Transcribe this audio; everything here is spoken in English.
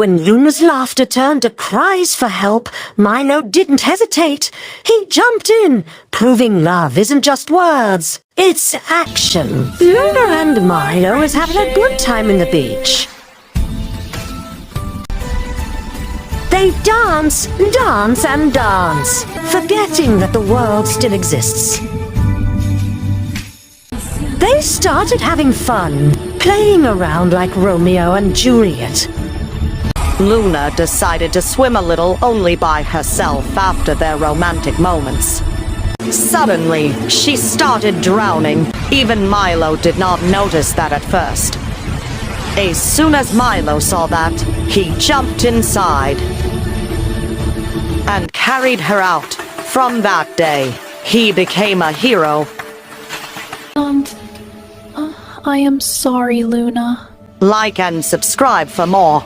When Luna's laughter turned to cries for help, Milo didn't hesitate. He jumped in, proving love isn't just words, it's action. Luna and Milo is having a good time in the beach. They dance, dance and dance, forgetting that the world still exists. They started having fun, playing around like Romeo and Juliet. Luna decided to swim a little only by herself after their romantic moments. Suddenly, she started drowning. Even Milo did not notice that at first. As soon as Milo saw that, he jumped inside and carried her out. From that day, he became a hero. I am sorry, Luna. Like and subscribe for more.